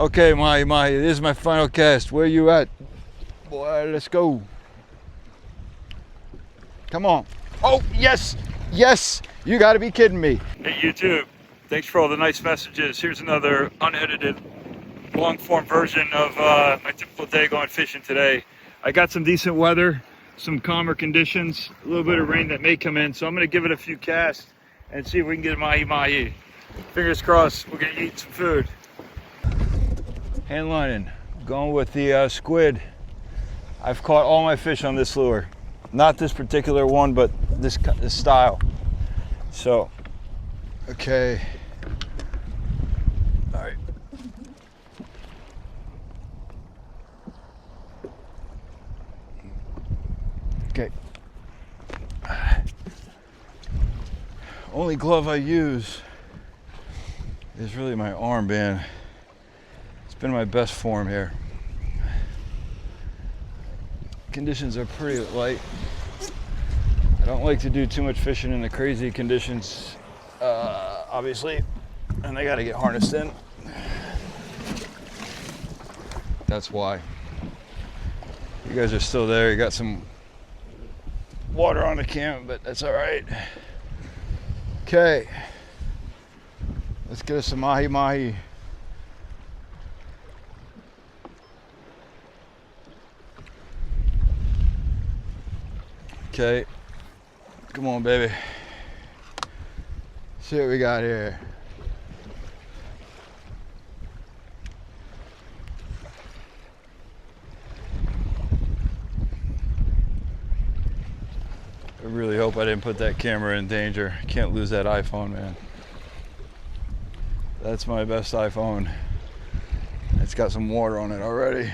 Okay, Mahi Mahi, this is my final cast. Where you at? Boy, let's go. Come on. Oh, yes, yes. You gotta be kidding me. Hey YouTube, thanks for all the nice messages. Here's another unedited, long form version of my typical day going fishing today. I got some decent weather, some calmer conditions, a little bit of rain that may come in, so I'm gonna give it a few casts and see if we can get a Mahi Mahi. Fingers crossed, we're gonna eat some food. Handlining, going with the squid. I've caught all my fish on this lure. Not this particular one, but this style. So, okay. All right. Okay. Only glove I use is really my armband. It's been my best form here. Conditions are pretty light. I don't like to do too much fishing in the crazy conditions, obviously, and they got to get harnessed in. That's why. You guys are still there. You got some water on the cam, but that's all right. Okay, let's get us some Mahi Mahi. Okay, come on, baby. See what we got here. I really hope I didn't put that camera in danger. Can't lose that iPhone, man. That's my best iPhone. It's got some water on it already.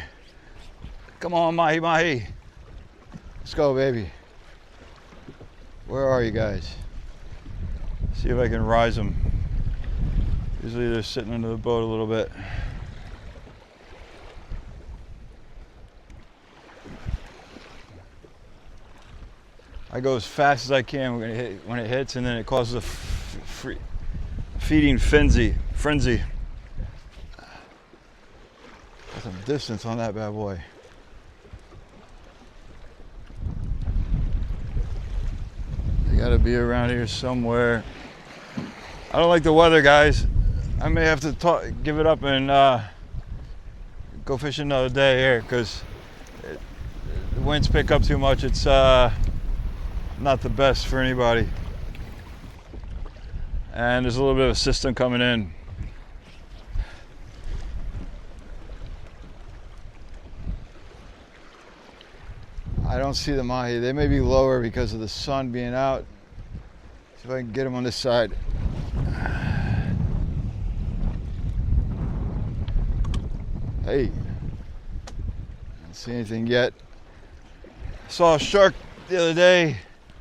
Come on, Mahi Mahi. Let's go, baby. Where are you guys? See if I can rise them. Usually they're sitting under the boat a little bit. I go as fast as I can when it hits, and then it causes a feeding frenzy. Got some distance on that bad boy. They gotta be around here somewhere. I don't like the weather, guys. I may have to give it up and go fishing another day here, because the winds pick up too much. It's not the best for anybody. And there's a little bit of a system coming in. I don't see the Mahi. They may be lower because of the sun being out. See if I can get them on this side. Hey, don't see anything yet. I saw a shark the other day,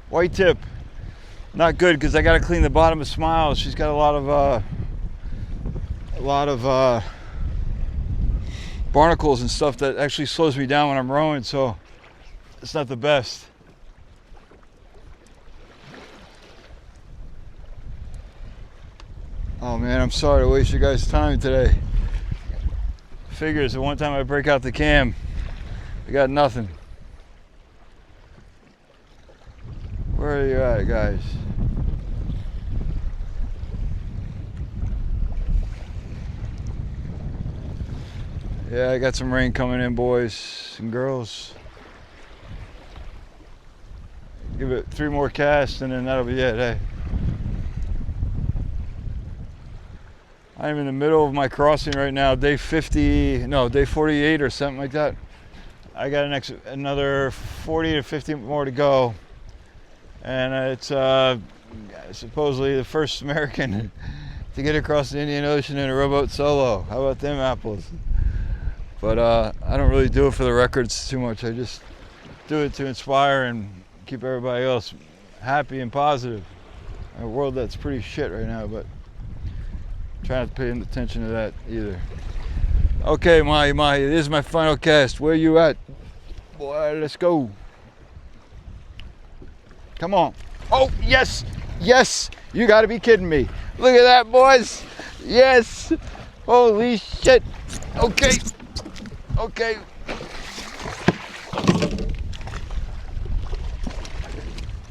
white tip. Not good, because I got to clean the bottom of Smiles. She's got a lot of barnacles and stuff that actually slows me down when I'm rowing, so it's not the best. Oh man, I'm sorry to waste your guys' time today. Figures the one time I break out the cam, I got nothing. Where are you at, guys? Yeah, I got some rain coming in, boys and girls. Give it 3 more casts and then that'll be it, hey. I'm in the middle of my crossing right now, day 48 or something like that. I got another 40 to 50 more to go. And it's supposedly the first American to get across the Indian Ocean in a rowboat solo. How about them apples? But I don't really do it for the records too much. I just do it to inspire and keep everybody else happy and positive. In a world that's pretty shit right now, but try not to pay attention to that either. Okay, Mahi Mahi, this is my final cast. Where you at? Boy, let's go. Come on. Oh, yes, yes. You gotta be kidding me. Look at that, boys. Yes. Holy shit. Okay. Okay.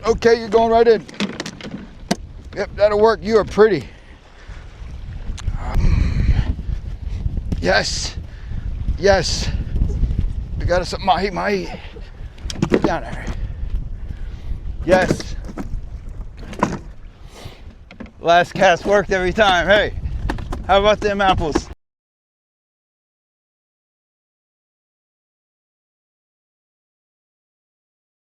Okay, you're going right in. Yep, that'll work. You are pretty. Yes. Yes. We got us some Mahi Mahi. Down there. Yes. Last cast worked every time. Hey, how about them apples?